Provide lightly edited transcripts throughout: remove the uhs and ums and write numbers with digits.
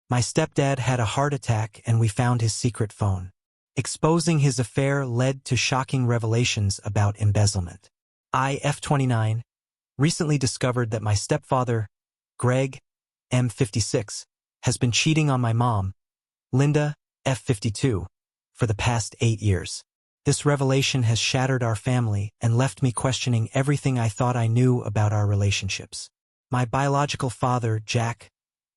My stepdad had a heart attack and we found his secret phone. Exposing his affair led to shocking revelations about embezzlement. I, F29, recently discovered that my stepfather, Greg, M56, has been cheating on my mom, Linda, F52, for the past 8 years. This revelation has shattered our family and left me questioning everything I thought I knew about our relationships. My biological father, Jack,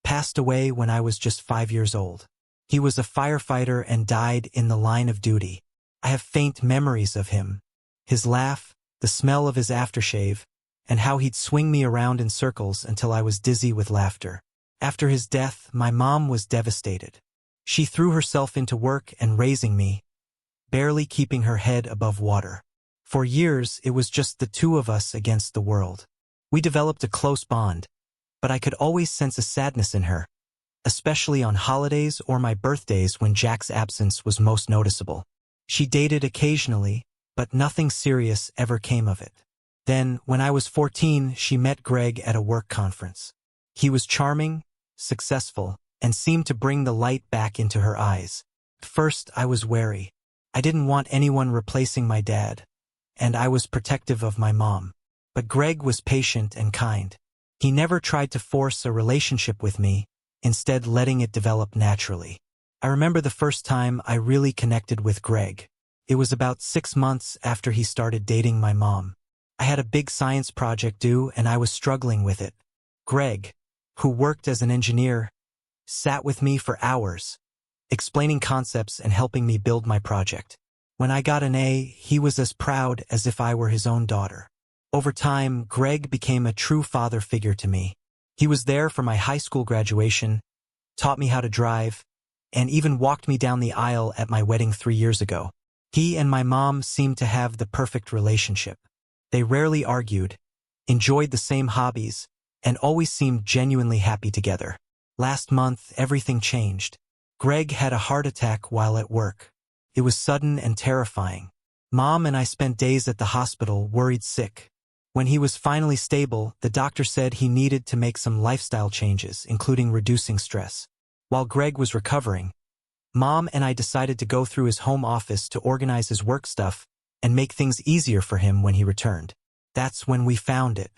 passed away when I was just 5 years old. He was a firefighter and died in the line of duty. I have faint memories of him, his laugh, the smell of his aftershave, and how he'd swing me around in circles until I was dizzy with laughter. After his death, my mom was devastated. She threw herself into work and raising me, barely keeping her head above water. For years, it was just the two of us against the world. We developed a close bond, but I could always sense a sadness in her, especially on holidays or my birthdays when Jack's absence was most noticeable. She dated occasionally, but nothing serious ever came of it. Then, when I was 14, she met Greg at a work conference. He was charming, successful, and seemed to bring the light back into her eyes. At first, I was wary. I didn't want anyone replacing my dad, and I was protective of my mom. But Greg was patient and kind. He never tried to force a relationship with me, instead letting it develop naturally. I remember the first time I really connected with Greg. It was about 6 months after he started dating my mom. I had a big science project due and I was struggling with it. Greg, who worked as an engineer, sat with me for hours, explaining concepts and helping me build my project. When I got an A, he was as proud as if I were his own daughter. Over time, Greg became a true father figure to me. He was there for my high school graduation, taught me how to drive, and even walked me down the aisle at my wedding 3 years ago. He and my mom seemed to have the perfect relationship. They rarely argued, enjoyed the same hobbies, and always seemed genuinely happy together. Last month, everything changed. Greg had a heart attack while at work. It was sudden and terrifying. Mom and I spent days at the hospital, worried sick. When he was finally stable, the doctor said he needed to make some lifestyle changes, including reducing stress. While Greg was recovering, Mom and I decided to go through his home office to organize his work stuff and make things easier for him when he returned. That's when we found it.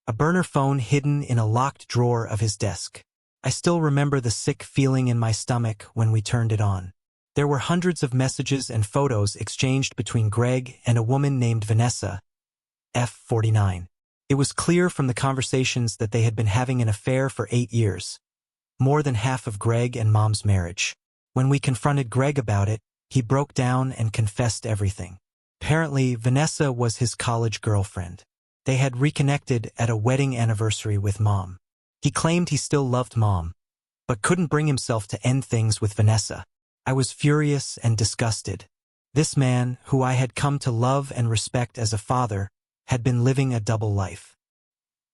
A burner phone hidden in a locked drawer of his desk. I still remember the sick feeling in my stomach when we turned it on. There were hundreds of messages and photos exchanged between Greg and a woman named Vanessa, F49. It was clear from the conversations that they had been having an affair for 8 years, more than half of Greg and Mom's marriage. When we confronted Greg about it, he broke down and confessed everything. Apparently, Vanessa was his college girlfriend. They had reconnected at a wedding anniversary with Mom. He claimed he still loved Mom, but couldn't bring himself to end things with Vanessa. I was furious and disgusted. This man, who I had come to love and respect as a father, had been living a double life.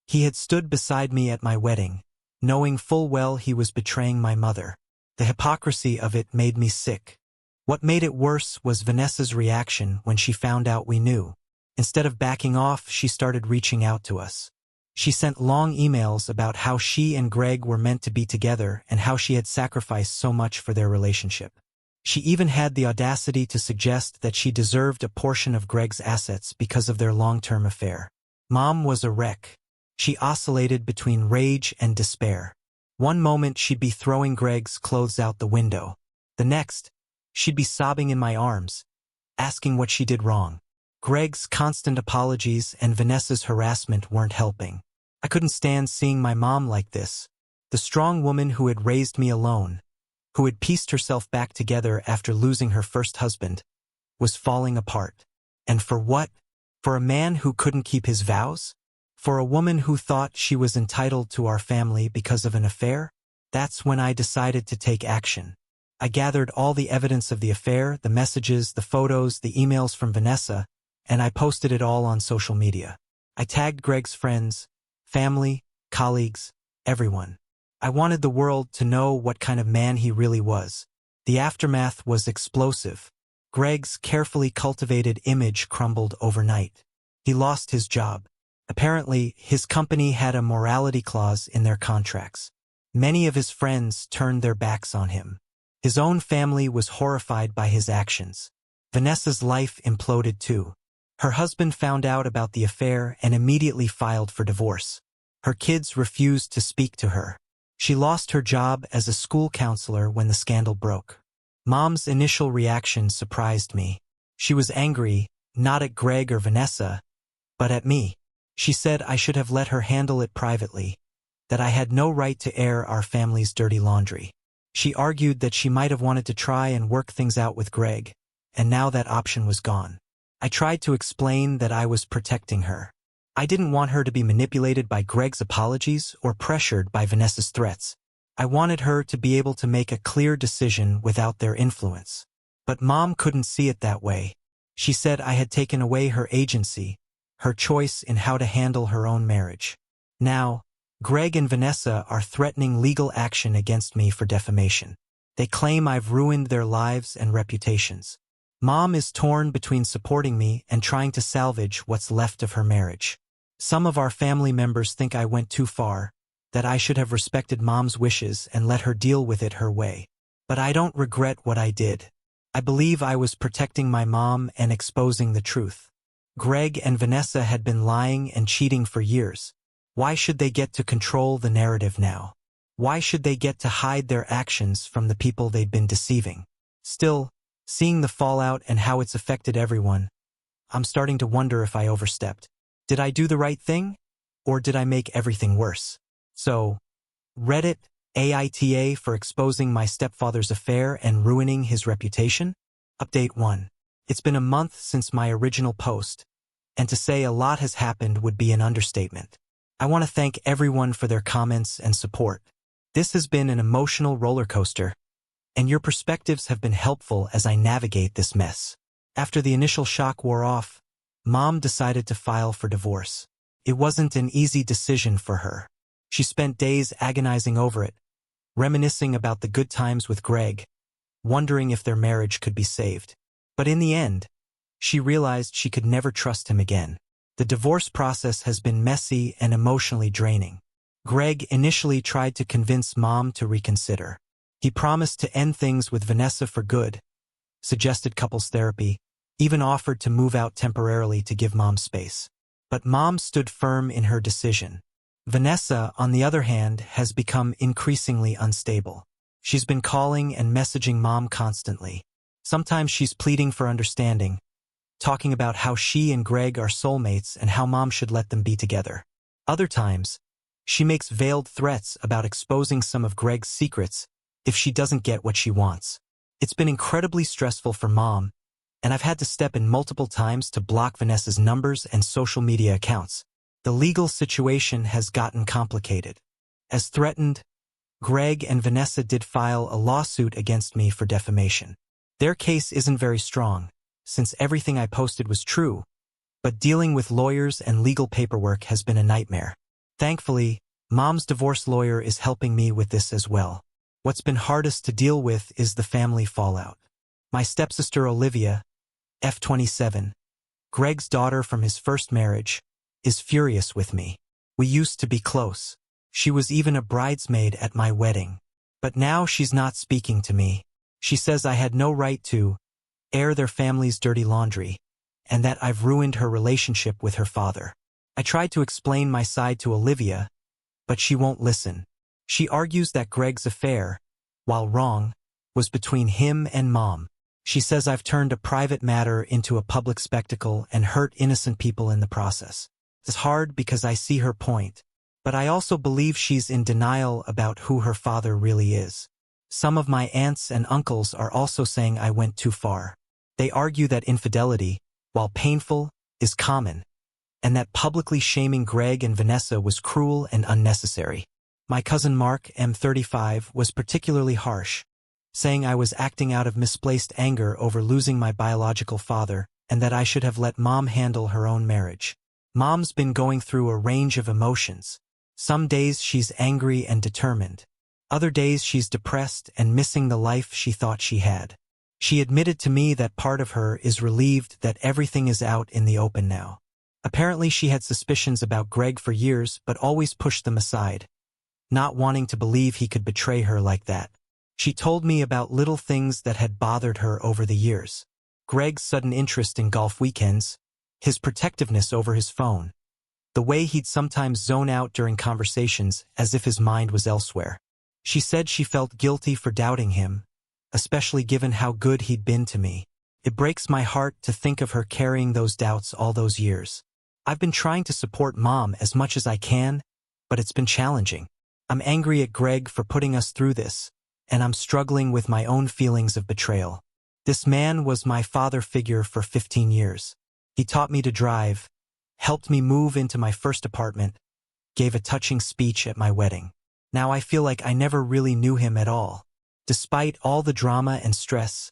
He had stood beside me at my wedding, knowing full well he was betraying my mother. The hypocrisy of it made me sick. What made it worse was Vanessa's reaction when she found out we knew. Instead of backing off, she started reaching out to us. She sent long emails about how she and Greg were meant to be together and how she had sacrificed so much for their relationship. She even had the audacity to suggest that she deserved a portion of Greg's assets because of their long-term affair. Mom was a wreck. She oscillated between rage and despair. One moment she'd be throwing Greg's clothes out the window. The next, she'd be sobbing in my arms, asking what she did wrong. Greg's constant apologies and Vanessa's harassment weren't helping. I couldn't stand seeing my mom like this. The strong woman who had raised me alone, who had pieced herself back together after losing her first husband, was falling apart. And for what? For a man who couldn't keep his vows? For a woman who thought she was entitled to our family because of an affair? That's when I decided to take action. I gathered all the evidence of the affair, the messages, the photos, the emails from Vanessa, and I posted it all on social media. I tagged Greg's friends, family, colleagues, everyone. I wanted the world to know what kind of man he really was. The aftermath was explosive. Greg's carefully cultivated image crumbled overnight. He lost his job. Apparently, his company had a morality clause in their contracts. Many of his friends turned their backs on him. His own family was horrified by his actions. Vanessa's life imploded too. Her husband found out about the affair and immediately filed for divorce. Her kids refused to speak to her. She lost her job as a school counselor when the scandal broke. Mom's initial reaction surprised me. She was angry, not at Greg or Vanessa, but at me. She said I should have let her handle it privately, that I had no right to air our family's dirty laundry. She argued that she might have wanted to try and work things out with Greg, and now that option was gone. I tried to explain that I was protecting her. I didn't want her to be manipulated by Greg's apologies or pressured by Vanessa's threats. I wanted her to be able to make a clear decision without their influence. But Mom couldn't see it that way. She said I had taken away her agency, her choice in how to handle her own marriage. Now, Greg and Vanessa are threatening legal action against me for defamation. They claim I've ruined their lives and reputations. Mom is torn between supporting me and trying to salvage what's left of her marriage. Some of our family members think I went too far, that I should have respected Mom's wishes and let her deal with it her way. But I don't regret what I did. I believe I was protecting my mom and exposing the truth. Greg and Vanessa had been lying and cheating for years. Why should they get to control the narrative now? Why should they get to hide their actions from the people they'd been deceiving? Still, seeing the fallout and how it's affected everyone, I'm starting to wonder if I overstepped. Did I do the right thing? Or did I make everything worse? So, Reddit, AITA for exposing my stepfather's affair and ruining his reputation? Update 1. It's been a month since my original post, and to say a lot has happened would be an understatement. I want to thank everyone for their comments and support. This has been an emotional roller coaster, and your perspectives have been helpful as I navigate this mess. After the initial shock wore off, Mom decided to file for divorce. It wasn't an easy decision for her. She spent days agonizing over it, reminiscing about the good times with Greg, wondering if their marriage could be saved. But in the end, she realized she could never trust him again. The divorce process has been messy and emotionally draining. Greg initially tried to convince Mom to reconsider. He promised to end things with Vanessa for good, suggested couples therapy, even offered to move out temporarily to give Mom space. But Mom stood firm in her decision. Vanessa, on the other hand, has become increasingly unstable. She's been calling and messaging Mom constantly. Sometimes she's pleading for understanding, talking about how she and Greg are soulmates and how Mom should let them be together. Other times, she makes veiled threats about exposing some of Greg's secrets if she doesn't get what she wants. It's been incredibly stressful for Mom, and I've had to step in multiple times to block Vanessa's numbers and social media accounts. The legal situation has gotten complicated. As threatened, Greg and Vanessa did file a lawsuit against me for defamation. Their case isn't very strong, since everything I posted was true, but dealing with lawyers and legal paperwork has been a nightmare. Thankfully, Mom's divorce lawyer is helping me with this as well. What's been hardest to deal with is the family fallout. My stepsister Olivia, F27, Greg's daughter from his first marriage, is furious with me. We used to be close. She was even a bridesmaid at my wedding. But now she's not speaking to me. She says I had no right to air their family's dirty laundry, and that I've ruined her relationship with her father. I tried to explain my side to Olivia, but she won't listen. She argues that Greg's affair, while wrong, was between him and Mom. She says I've turned a private matter into a public spectacle and hurt innocent people in the process. It's hard because I see her point, but I also believe she's in denial about who her father really is. Some of my aunts and uncles are also saying I went too far. They argue that infidelity, while painful, is common, and that publicly shaming Greg and Vanessa was cruel and unnecessary. My cousin Mark, M35, was particularly harsh, saying I was acting out of misplaced anger over losing my biological father and that I should have let Mom handle her own marriage. Mom's been going through a range of emotions. Some days she's angry and determined. Other days she's depressed and missing the life she thought she had. She admitted to me that part of her is relieved that everything is out in the open now. Apparently she had suspicions about Greg for years but always pushed them aside, not wanting to believe he could betray her like that. She told me about little things that had bothered her over the years. Greg's sudden interest in golf weekends, his protectiveness over his phone, the way he'd sometimes zone out during conversations as if his mind was elsewhere. She said she felt guilty for doubting him, especially given how good he'd been to me. It breaks my heart to think of her carrying those doubts all those years. I've been trying to support Mom as much as I can, but it's been challenging. I'm angry at Greg for putting us through this, and I'm struggling with my own feelings of betrayal. This man was my father figure for 15 years. He taught me to drive, helped me move into my first apartment, gave a touching speech at my wedding. Now I feel like I never really knew him at all. Despite all the drama and stress,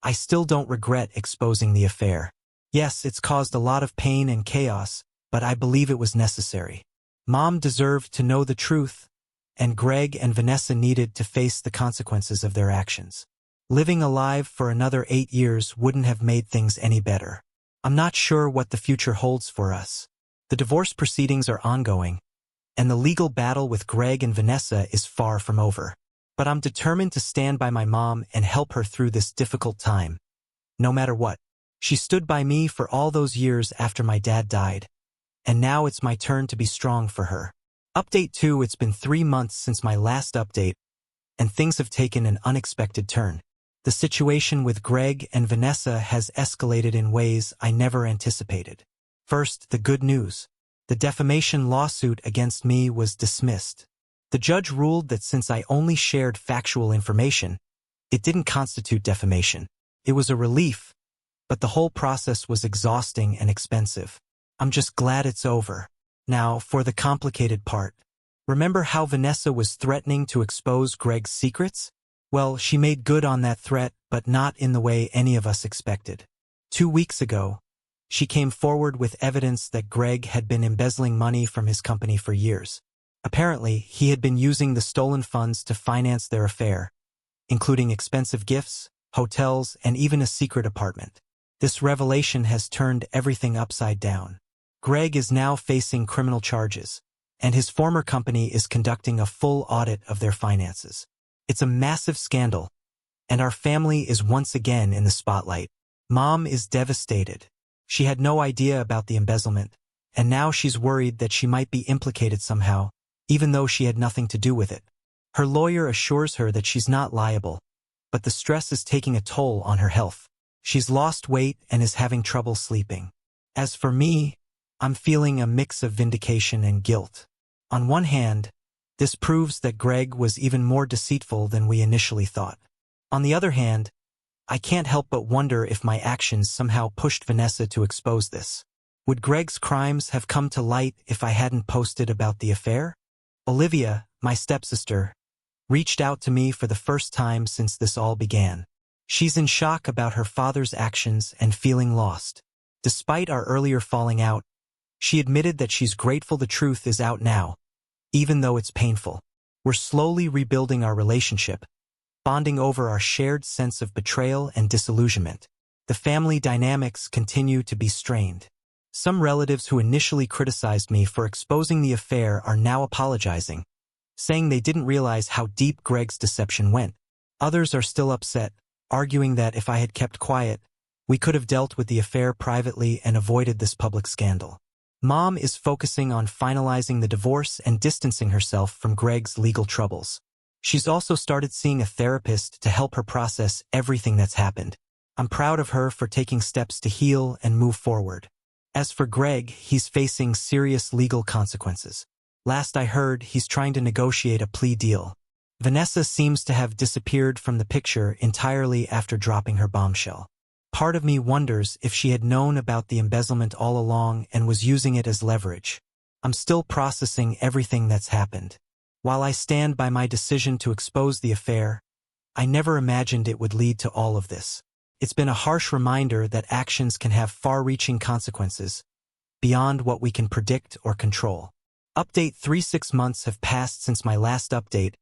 I still don't regret exposing the affair. Yes, it's caused a lot of pain and chaos, but I believe it was necessary. Mom deserved to know the truth, and Greg and Vanessa needed to face the consequences of their actions. Living alive for another 8 years wouldn't have made things any better. I'm not sure what the future holds for us. The divorce proceedings are ongoing, and the legal battle with Greg and Vanessa is far from over. But I'm determined to stand by my mom and help her through this difficult time, no matter what. She stood by me for all those years after my dad died, and now it's my turn to be strong for her. Update 2. It's been 3 months since my last update, and things have taken an unexpected turn. The situation with Greg and Vanessa has escalated in ways I never anticipated. First, the good news. The defamation lawsuit against me was dismissed. The judge ruled that since I only shared factual information, it didn't constitute defamation. It was a relief, but the whole process was exhausting and expensive. I'm just glad it's over. Now, for the complicated part. Remember how Vanessa was threatening to expose Greg's secrets? Well, she made good on that threat, but not in the way any of us expected. 2 weeks ago, she came forward with evidence that Greg had been embezzling money from his company for years. Apparently, he had been using the stolen funds to finance their affair, including expensive gifts, hotels, and even a secret apartment. This revelation has turned everything upside down. Greg is now facing criminal charges, and his former company is conducting a full audit of their finances. It's a massive scandal, and our family is once again in the spotlight. Mom is devastated. She had no idea about the embezzlement, and now she's worried that she might be implicated somehow, even though she had nothing to do with it. Her lawyer assures her that she's not liable, but the stress is taking a toll on her health. She's lost weight and is having trouble sleeping. As for me, I'm feeling a mix of vindication and guilt. On one hand, this proves that Greg was even more deceitful than we initially thought. On the other hand, I can't help but wonder if my actions somehow pushed Vanessa to expose this. Would Greg's crimes have come to light if I hadn't posted about the affair? Olivia, my stepsister, reached out to me for the first time since this all began. She's in shock about her father's actions and feeling lost. Despite our earlier falling out, she admitted that she's grateful the truth is out now, even though it's painful. We're slowly rebuilding our relationship, bonding over our shared sense of betrayal and disillusionment. The family dynamics continue to be strained. Some relatives who initially criticized me for exposing the affair are now apologizing, saying they didn't realize how deep Greg's deception went. Others are still upset, arguing that if I had kept quiet, we could have dealt with the affair privately and avoided this public scandal. Mom is focusing on finalizing the divorce and distancing herself from Greg's legal troubles. She's also started seeing a therapist to help her process everything that's happened. I'm proud of her for taking steps to heal and move forward. As for Greg, he's facing serious legal consequences. Last I heard, he's trying to negotiate a plea deal. Vanessa seems to have disappeared from the picture entirely after dropping her bombshell. Part of me wonders if she had known about the embezzlement all along and was using it as leverage. I'm still processing everything that's happened. While I stand by my decision to expose the affair, I never imagined it would lead to all of this. It's been a harsh reminder that actions can have far-reaching consequences, beyond what we can predict or control. Update 3. 6 months have passed since my last update,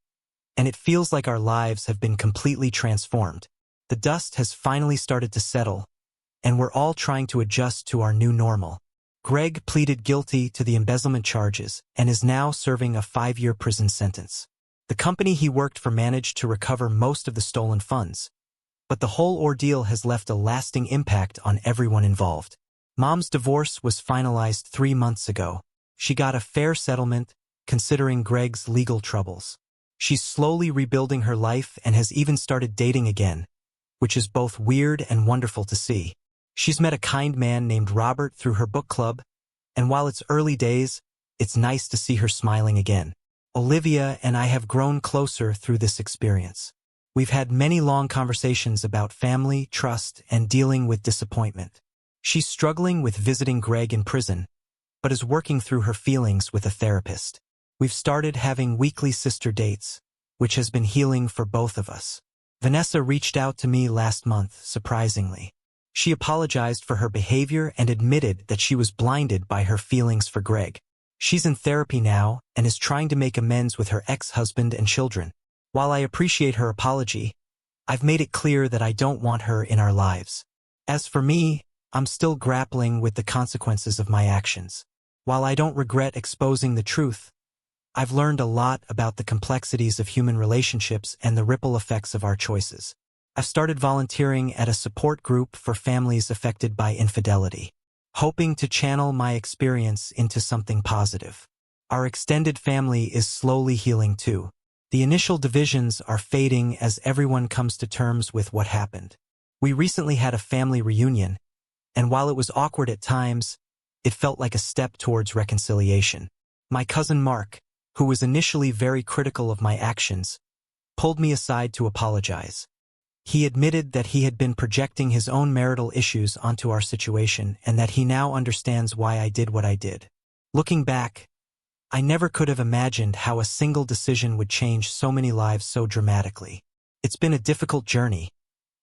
and it feels like our lives have been completely transformed. The dust has finally started to settle, and we're all trying to adjust to our new normal. Greg pleaded guilty to the embezzlement charges and is now serving a 5-year prison sentence. The company he worked for managed to recover most of the stolen funds, but the whole ordeal has left a lasting impact on everyone involved. Mom's divorce was finalized 3 months ago. She got a fair settlement, considering Greg's legal troubles. She's slowly rebuilding her life and has even started dating again, which is both weird and wonderful to see. She's met a kind man named Robert through her book club, and while it's early days, it's nice to see her smiling again. Olivia and I have grown closer through this experience. We've had many long conversations about family, trust, and dealing with disappointment. She's struggling with visiting Greg in prison, but is working through her feelings with a therapist. We've started having weekly sister dates, which has been healing for both of us. Vanessa reached out to me last month, surprisingly. She apologized for her behavior and admitted that she was blinded by her feelings for Greg. She's in therapy now and is trying to make amends with her ex-husband and children. While I appreciate her apology, I've made it clear that I don't want her in our lives. As for me, I'm still grappling with the consequences of my actions. While I don't regret exposing the truth, I've learned a lot about the complexities of human relationships and the ripple effects of our choices. I've started volunteering at a support group for families affected by infidelity, hoping to channel my experience into something positive. Our extended family is slowly healing too. The initial divisions are fading as everyone comes to terms with what happened. We recently had a family reunion, and while it was awkward at times, it felt like a step towards reconciliation. My cousin Mark, who was initially very critical of my actions, pulled me aside to apologize. He admitted that he had been projecting his own marital issues onto our situation and that he now understands why I did what I did. Looking back, I never could have imagined how a single decision would change so many lives so dramatically. It's been a difficult journey,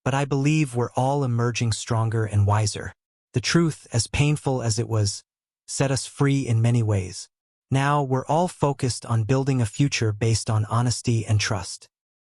but I believe we're all emerging stronger and wiser. The truth, as painful as it was, set us free in many ways. Now we're all focused on building a future based on honesty and trust.